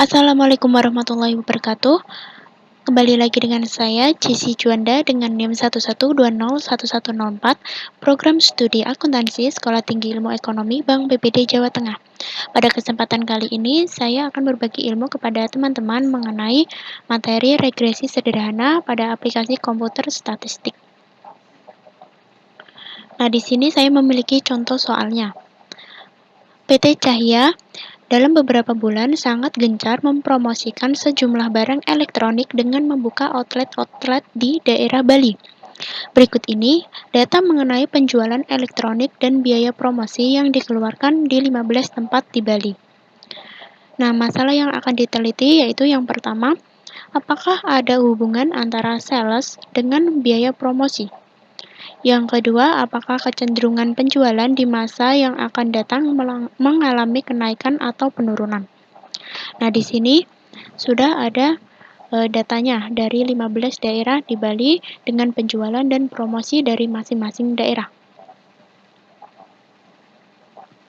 Assalamualaikum warahmatullahi wabarakatuh. Kembali lagi dengan saya, Jessy Juanda dengan NIM 112011104, Program Studi Akuntansi Sekolah Tinggi Ilmu Ekonomi Bank BPD Jawa Tengah. Pada kesempatan kali ini, saya akan berbagi ilmu kepada teman-teman mengenai materi regresi sederhana pada aplikasi komputer statistik. Nah, di sini saya memiliki contoh soalnya. PT Cahya dalam beberapa bulan sangat gencar mempromosikan sejumlah barang elektronik dengan membuka outlet-outlet di daerah Bali. Berikut ini data mengenai penjualan elektronik dan biaya promosi yang dikeluarkan di 15 tempat di Bali. Nah, masalah yang akan diteliti yaitu yang pertama, apakah ada hubungan antara sales dengan biaya promosi? Yang kedua, apakah kecenderungan penjualan di masa yang akan datang mengalami kenaikan atau penurunan? Nah, di sini sudah ada datanya dari 15 daerah di Bali dengan penjualan dan promosi dari masing-masing daerah.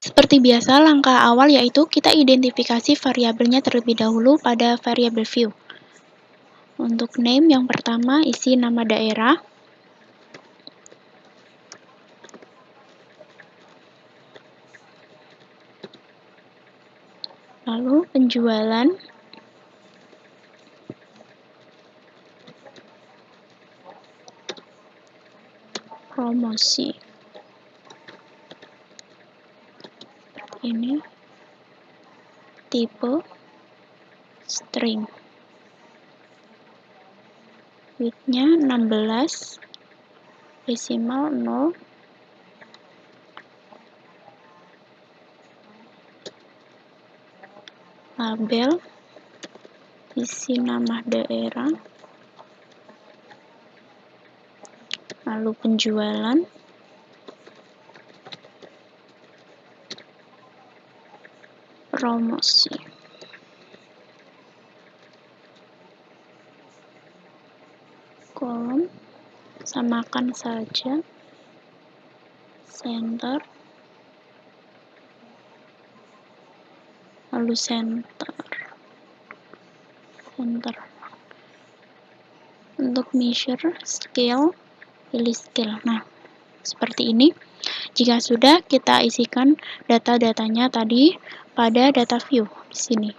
Seperti biasa, langkah awal yaitu kita identifikasi variabelnya terlebih dahulu pada variabel view. Untuk name yang pertama isi nama daerah. Lalu penjualan. Promosi. Ini tipe string. Width-nya 16, desimal 0, label, isi nama daerah, lalu penjualan, promosi. Kolom, samakan saja, center, lalu center. Untuk measure, scale, pilih scale. Nah, seperti ini. Jika sudah, kita isikan data-datanya tadi pada data view di sini.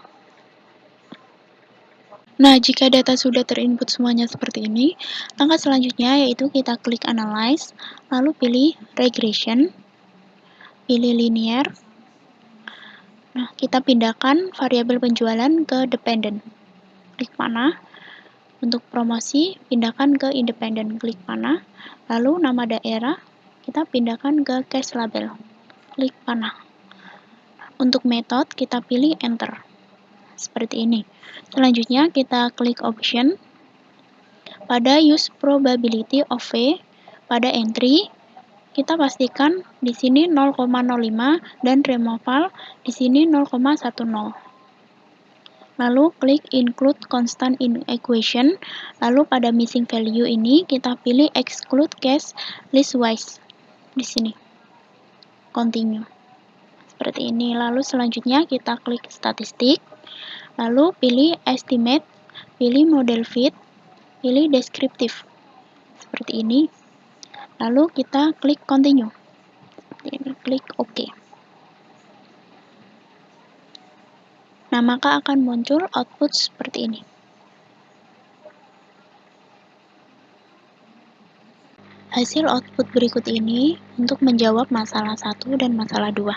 Nah, jika data sudah terinput semuanya seperti ini, langkah selanjutnya yaitu kita klik Analyze, lalu pilih Regression, pilih Linear. Nah, kita pindahkan variabel penjualan ke Dependent. Klik panah. Untuk promosi, pindahkan ke Independent. Klik panah. Lalu nama daerah, kita pindahkan ke Cash Label. Klik panah. Untuk metode, kita pilih Enter. Seperti ini. Selanjutnya, kita klik Option. Pada Use Probability of V, pada Entry, kita pastikan di sini 0,05 dan removal di sini 0,10. Lalu klik Include Constant in Equation, lalu pada missing value ini kita pilih Exclude Case Listwise di sini. Continue. Seperti ini. Lalu selanjutnya kita klik Statistik, lalu pilih Estimate, pilih Model Fit, pilih Descriptive. Seperti ini. Lalu kita klik Continue. Ini klik OK. Nah, maka akan muncul output seperti ini. Hasil output berikut ini untuk menjawab masalah 1 dan masalah 2.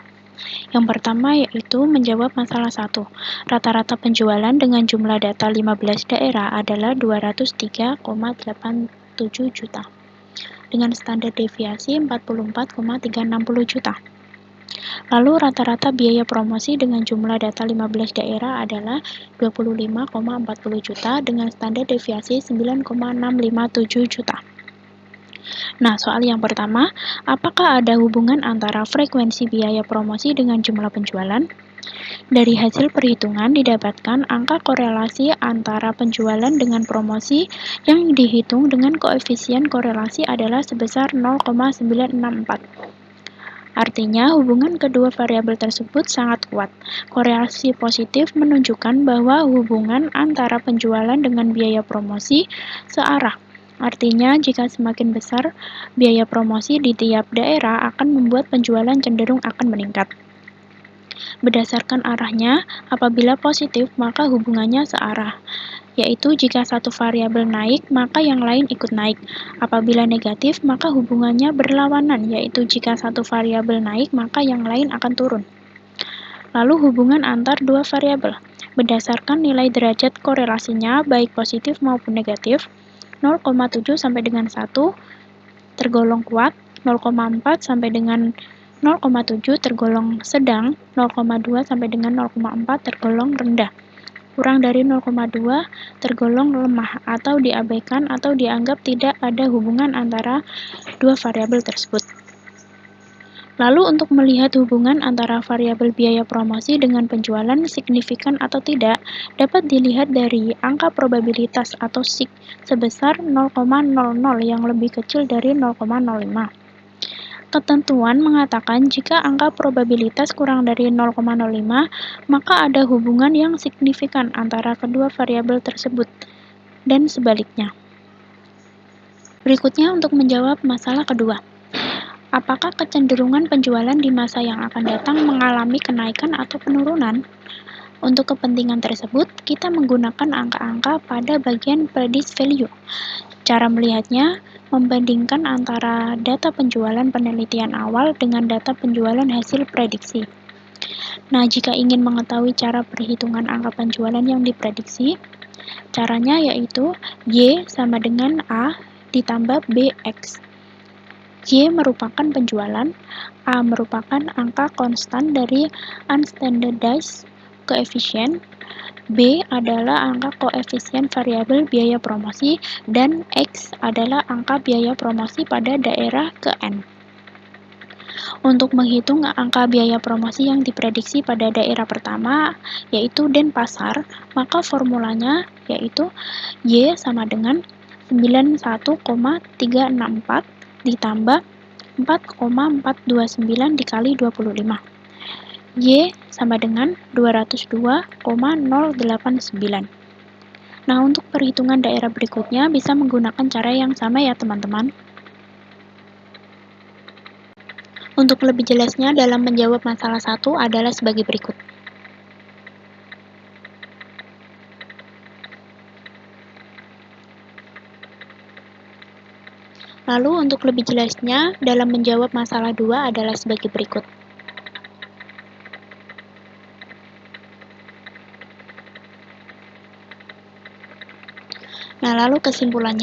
Yang pertama yaitu menjawab masalah 1. Rata-rata penjualan dengan jumlah data 15 daerah adalah 203,87 juta. Dengan standar deviasi 44,360 juta. Lalu rata-rata biaya promosi dengan jumlah data 15 daerah adalah 25,40 juta dengan standar deviasi 9,657 juta. Nah, soal yang pertama, apakah ada hubungan antara frekuensi biaya promosi dengan jumlah penjualan? Dari hasil perhitungan didapatkan angka korelasi antara penjualan dengan promosi yang dihitung dengan koefisien korelasi adalah sebesar 0,964. Artinya, hubungan kedua variabel tersebut sangat kuat. Korelasi positif menunjukkan bahwa hubungan antara penjualan dengan biaya promosi searah. Artinya, jika semakin besar biaya promosi di tiap daerah akan membuat penjualan cenderung akan meningkat. Berdasarkan arahnya, apabila positif maka hubungannya searah, yaitu jika satu variabel naik maka yang lain ikut naik. Apabila negatif maka hubungannya berlawanan, yaitu jika satu variabel naik maka yang lain akan turun. Lalu hubungan antar dua variabel. Berdasarkan nilai derajat korelasinya baik positif maupun negatif, 0,7 sampai dengan 1 tergolong kuat, 0,4 sampai dengan 0,7 tergolong sedang, 0,2 sampai dengan 0,4 tergolong rendah. Kurang dari 0,2 tergolong lemah atau diabaikan atau dianggap tidak ada hubungan antara dua variabel tersebut. Lalu untuk melihat hubungan antara variabel biaya promosi dengan penjualan signifikan atau tidak, dapat dilihat dari angka probabilitas atau SIG sebesar 0,00 yang lebih kecil dari 0,05. Ketentuan mengatakan jika angka probabilitas kurang dari 0,05, maka ada hubungan yang signifikan antara kedua variabel tersebut, dan sebaliknya. Berikutnya untuk menjawab masalah kedua. Apakah kecenderungan penjualan di masa yang akan datang mengalami kenaikan atau penurunan? Untuk kepentingan tersebut, kita menggunakan angka-angka pada bagian predict value. Cara melihatnya, membandingkan antara data penjualan penelitian awal dengan data penjualan hasil prediksi. Nah, jika ingin mengetahui cara perhitungan angka penjualan yang diprediksi, caranya yaitu Y sama dengan A ditambah BX. Y merupakan penjualan, A merupakan angka konstan dari unstandardized coefficient, B adalah angka koefisien variabel biaya promosi, dan X adalah angka biaya promosi pada daerah ke-N. Untuk menghitung angka biaya promosi yang diprediksi pada daerah pertama, yaitu Denpasar, maka formulanya yaitu Y sama dengan 91,364 ditambah 4,429 dikali 25. Y sama dengan 202,089. Nah, untuk perhitungan daerah berikutnya bisa menggunakan cara yang sama ya teman-teman. Untuk lebih jelasnya dalam menjawab masalah 1 adalah sebagai berikut. Lalu untuk lebih jelasnya dalam menjawab masalah 2 adalah sebagai berikut. Nah, lalu kesimpulan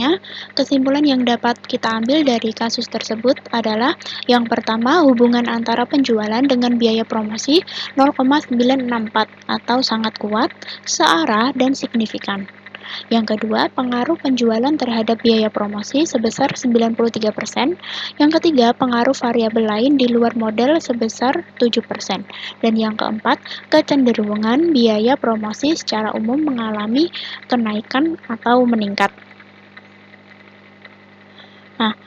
yang dapat kita ambil dari kasus tersebut adalah yang pertama, hubungan antara penjualan dengan biaya promosi 0,964 atau sangat kuat, searah, dan signifikan. Yang kedua, pengaruh penjualan terhadap biaya promosi sebesar 93%. Yang ketiga, pengaruh variabel lain di luar model sebesar 7%. Dan yang keempat, kecenderungan biaya promosi secara umum mengalami kenaikan atau meningkat. Nah,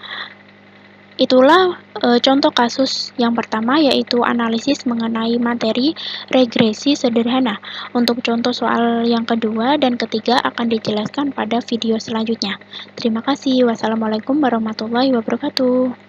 itulah contoh kasus yang pertama, yaitu analisis mengenai materi regresi sederhana. Untuk contoh soal yang kedua dan ketiga akan dijelaskan pada video selanjutnya. Terima kasih. Wassalamualaikum warahmatullahi wabarakatuh.